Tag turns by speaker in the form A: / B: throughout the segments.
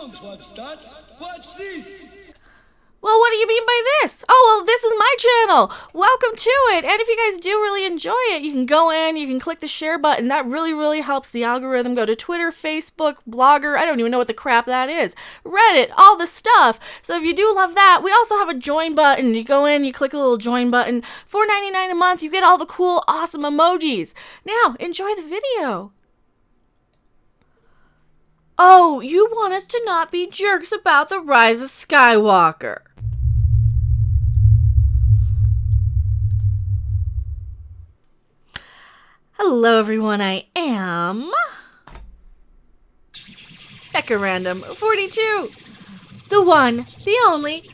A: Don't watch that. Watch this.
B: Well, what do you mean by this? Oh, well, this is my channel. Welcome to it. And if you guys do really enjoy it, you can go in, you can click the share button. That really, really helps the algorithm. Go to Twitter, Facebook, Blogger. I don't even know what the crap that is. Reddit, all the stuff. So if you do love that, we also have a join button. You go in, you click the little join button. $4.99 a month. You get all the cool, awesome emojis. Now, enjoy the video. Oh, you want us to not be jerks about the rise of Skywalker. Hello everyone, I am Mecha Random 42, the one, the only,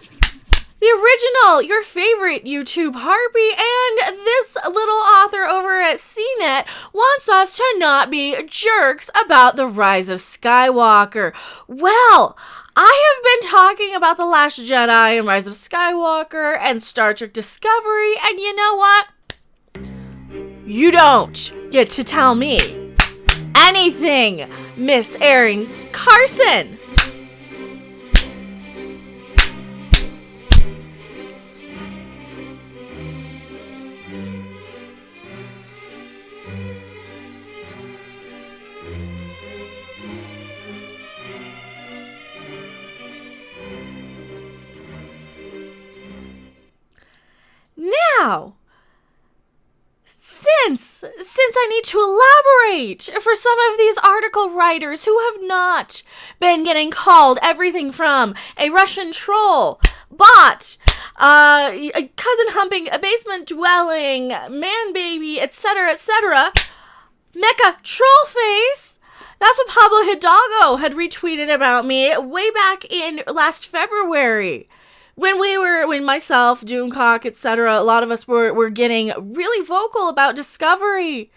B: the original, your favorite YouTube harpy, and this little author over at CNET wants us to not be jerks about the rise of Skywalker. Well, I have been talking about The Last Jedi and Rise of Skywalker and Star Trek Discovery, and you know what? You don't get to tell me anything, Miss Erin Carson. Now, since I need to elaborate for some of these article writers who have not been getting called everything from a Russian troll, bot, a cousin humping, a basement dwelling, man baby, etc., Mecha troll face. That's what Pablo Hidalgo had retweeted about me way back in last February. When myself, Doomcock, etc., a lot of us were getting really vocal about Discovery.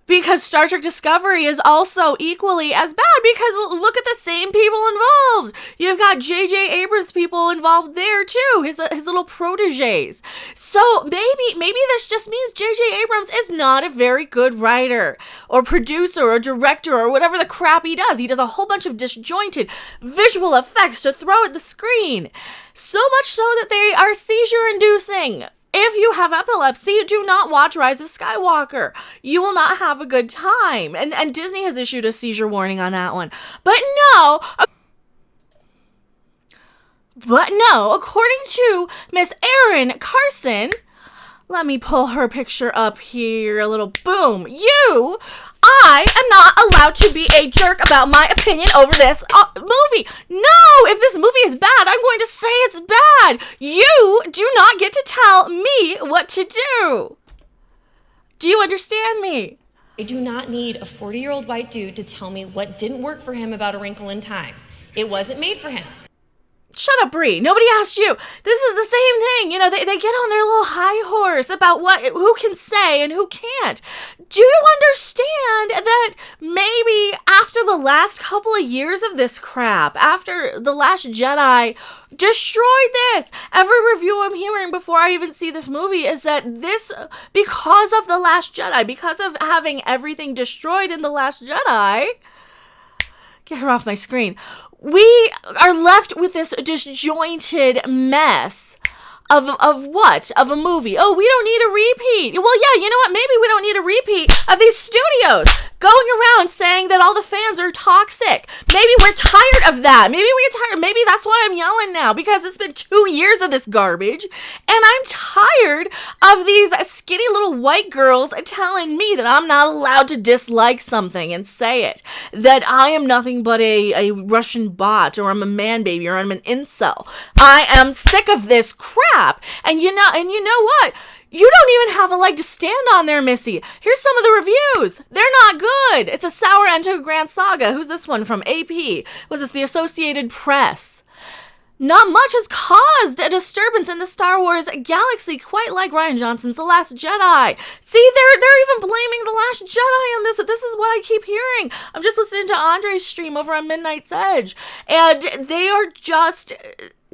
B: Because Star Trek Discovery is also equally as bad, because look at the same people involved. You've got J.J. Abrams people involved there too, his little proteges. So maybe this just means J.J. Abrams is not a very good writer or producer or director or whatever the crap he does. He does a whole bunch of disjointed visual effects to throw at the screen. So much so that they are seizure-inducing. If you have epilepsy, do not watch Rise of Skywalker. You will not have a good time. And Disney has issued a seizure warning on that one. But no, according to Miss Erin Carson, let me pull her picture up here, a little boom. I am not allowed to be a jerk about my opinion over this movie. No, if this movie is bad, I'm going to say it's bad. You do not get to tell me what to do. Do you understand me?
C: I do not need a 40-year-old white dude to tell me what didn't work for him about A Wrinkle in Time. It wasn't made for him.
B: Shut up, Bree. Nobody asked you. This is the same thing. You know, they get on their little high horse about who can say and who can't. Do you understand that maybe after the last couple of years of this crap, after The Last Jedi destroyed this, every review I'm hearing before I even see this movie is that this, because of The Last Jedi, because of having everything destroyed in The Last Jedi, get her off my screen, we are left with this disjointed mess of what? Of a movie. Oh, we don't need a repeat. Well, yeah, you know what? Maybe we don't need a repeat of these studios going around saying that all the fans are toxic. Maybe we're tired of that. Maybe that's why I'm yelling now, because it's been 2 years of this garbage, and I'm tired of these skinny little white girls telling me that I'm not allowed to dislike something and say it, that I am nothing but a Russian bot, or I'm a man baby, or I'm an incel. I am sick of this crap, and you know what? You don't even have a leg to stand on there, Missy. Here's some of the reviews. They're not good. It's a sour end to a grand saga. Who's this one from? AP. Was this the Associated Press? Not much has caused a disturbance in the Star Wars galaxy, quite like Rian Johnson's The Last Jedi. See, they're even blaming The Last Jedi on this. This is what I keep hearing. I'm just listening to Andre's stream over on Midnight's Edge, and they are just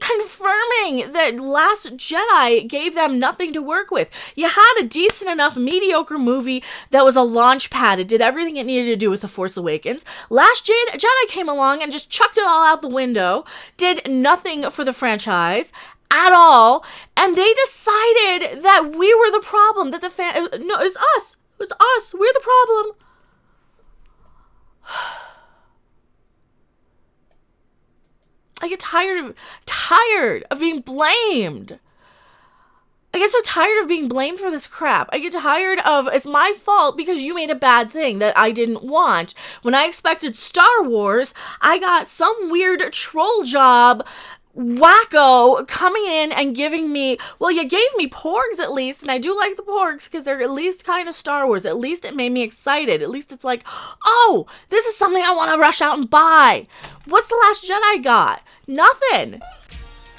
B: confirming that Last Jedi gave them nothing to work with. You had a decent enough mediocre movie that was a launch pad. It did everything it needed to do with The Force Awakens. Last Jedi came along and just chucked it all out the window, did nothing for the franchise at all, and they decided that we were the problem, that no, it's us. It's us. We're the problem. I get tired of being blamed. I get so tired of being blamed for this crap. I get tired of, it's my fault because you made a bad thing that I didn't want. When I expected Star Wars, I got some weird troll job wacko coming in and giving me, well, you gave me porgs at least, and I do like the porgs because they're at least kind of Star Wars. At least it made me excited. At least it's like, oh, this is something I want to rush out and buy. What's The Last Jedi got? Nothing.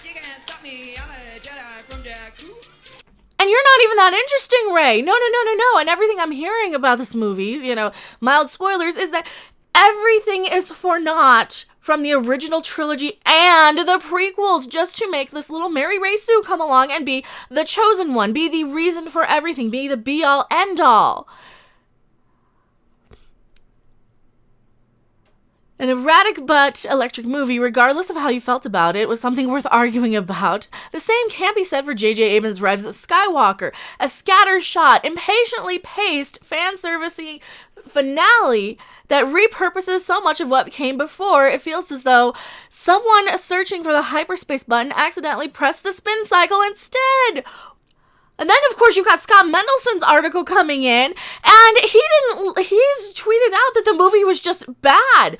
A: You can't stop me, I'm a Jedi from Jakku.
B: And you're not even that interesting, Rey. No. And everything I'm hearing about this movie, mild spoilers, is that everything is for naught from the original trilogy and the prequels, just to make this little Mary Ray Sue come along and be the chosen one, be the reason for everything, be the be-all, end-all. An erratic but electric movie, regardless of how you felt about it, was something worth arguing about. The same can't be said for J.J. Abrams' Rise of Skywalker, a scattershot, impatiently paced, fan-servicey finale that repurposes so much of what came before. It feels as though someone searching for the hyperspace button accidentally pressed the spin cycle instead. And then, of course, you got Scott Mendelson's article coming in, and he's tweeted out that the movie was just bad.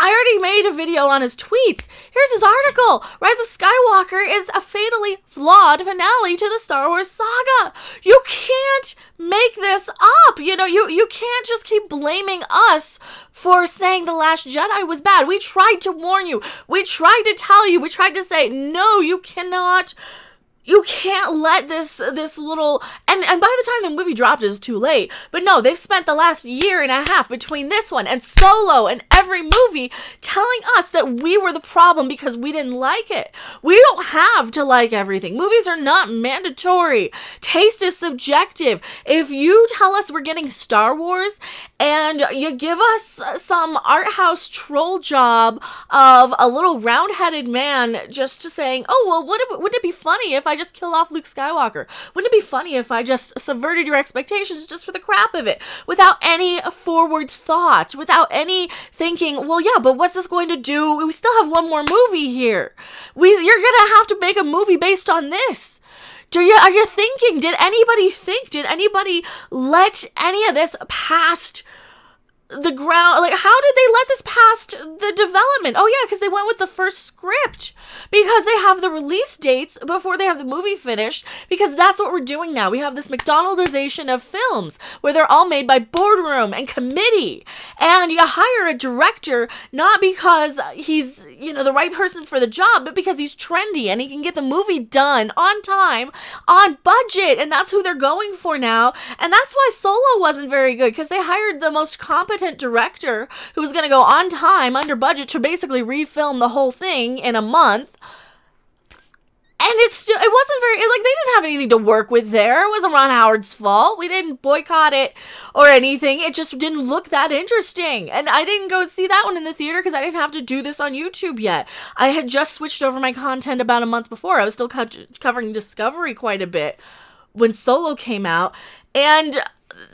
B: I already made a video on his tweets. Here's his article. Rise of Skywalker is a fatally flawed finale to the Star Wars saga. You can't make this up. You can't just keep blaming us for saying The Last Jedi was bad. We tried to warn you. We tried to tell you. We tried to say, no, you cannot. You can't let this little, and by the time the movie dropped, it was too late. But no, they've spent the last year and a half between this one and Solo and every movie telling us that we were the problem because we didn't like it. We don't have to like everything. Movies are not mandatory. Taste is subjective. If you tell us we're getting Star Wars and you give us some art house troll job of a little round-headed man just saying, oh, well, wouldn't it be funny if I just killed off Luke Skywalker? Wouldn't it be funny if I just subverted your expectations just for the crap of it? Without any forward thought, without any thinking, well, yeah, but what's this going to do? We still have one more movie here. You're going to have to make a movie based on this. Are you thinking? Did anybody think? Did anybody let any of this past the ground? Like, how did they let this past the development? Oh yeah, because they went with the first script, because they have the release dates before they have the movie finished, because that's what we're doing now. We have this McDonaldization of films where they're all made by boardroom and committee, and you hire a director not because he's the right person for the job, but because he's trendy and he can get the movie done on time, on budget, and that's who they're going for now. And that's why Solo wasn't very good, because they hired the most competent director who was going to go on time, under budget, to basically refilm the whole thing in a month. And it wasn't very, they didn't have anything to work with there. It wasn't Ron Howard's fault. We didn't boycott it or anything. It just didn't look that interesting. And I didn't go see that one in the theater because I didn't have to do this on YouTube yet. I had just switched over my content about a month before. I was still covering Discovery quite a bit when Solo came out. And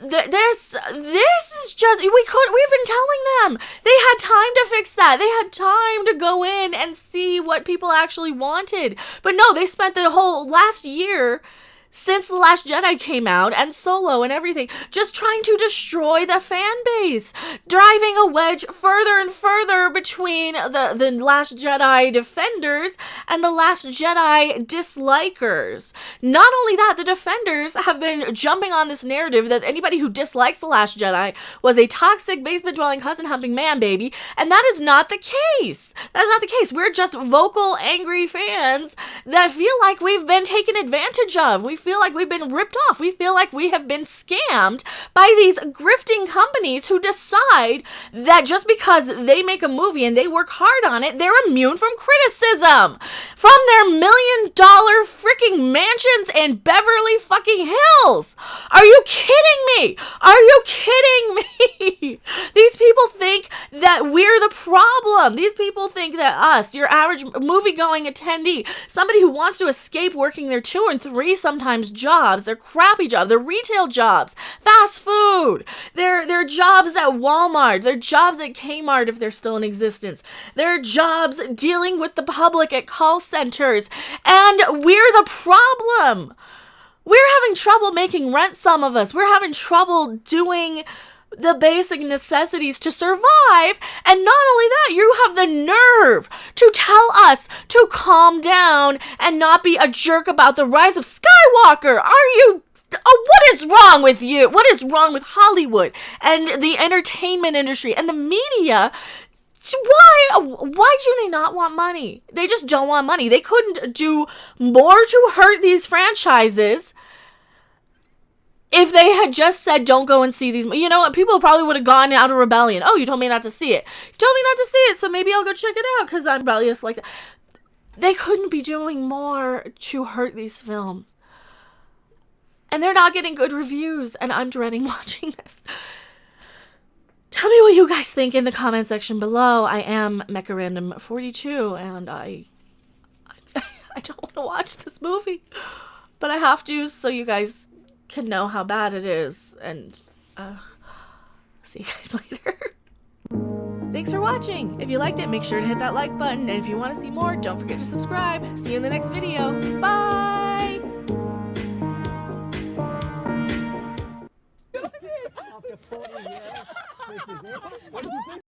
B: this is just, we've been telling them. They had time to fix that. They had time to go in and see what people actually wanted. But no, they spent the whole last year since The Last Jedi came out and Solo and everything, just trying to destroy the fan base, driving a wedge further and further between the Last Jedi defenders and the Last Jedi dislikers. Not only that, the defenders have been jumping on this narrative that anybody who dislikes The Last Jedi was a toxic basement-dwelling cousin-humping man-baby, and that is not the case. That's not the case. We're just vocal, angry fans that feel like we've been taken advantage of. We feel like we've been ripped off. We feel like we have been scammed by these grifting companies who decide that just because they make a movie and they work hard on it, they're immune from criticism. From their $1 million freaking mansions in Beverly fucking Hills. Are you kidding me? Are you kidding me? These people think that we're the problem. These people think that us, your average movie-going attendee, somebody who wants to escape working their 2 and 3 sometimes jobs, their crappy jobs, their retail jobs, fast food, their jobs at Walmart, their jobs at Kmart if they're still in existence, their jobs dealing with the public at call centers, and we're the problem. We're having trouble making rent, some of us. We're having trouble doing the basic necessities to survive. And not only that, you have the nerve to tell us to calm down and not be a jerk about the rise of Skywalker. Are you... what is wrong with you? What is wrong with Hollywood and the entertainment industry and the media? Why do they not want money? They just don't want money. They couldn't do more to hurt these franchises if they had just said, don't go and see these. You know what? People probably would have gone out of rebellion. Oh, you told me not to see it. You told me not to see it, so maybe I'll go check it out because I'm rebellious like that. They couldn't be doing more to hurt these films. And they're not getting good reviews, and I'm dreading watching this. Tell me what you guys think in the comment section below. I am Mecha Random 42, and I don't want to watch this movie, but I have to so you guys can know how bad it is. And see you guys later. Thanks for watching. If you liked it, make sure to hit that like button, and if you want to see more, don't forget to subscribe. See you in the next video. Bye.
D: After 40 years, this is it. What do you think?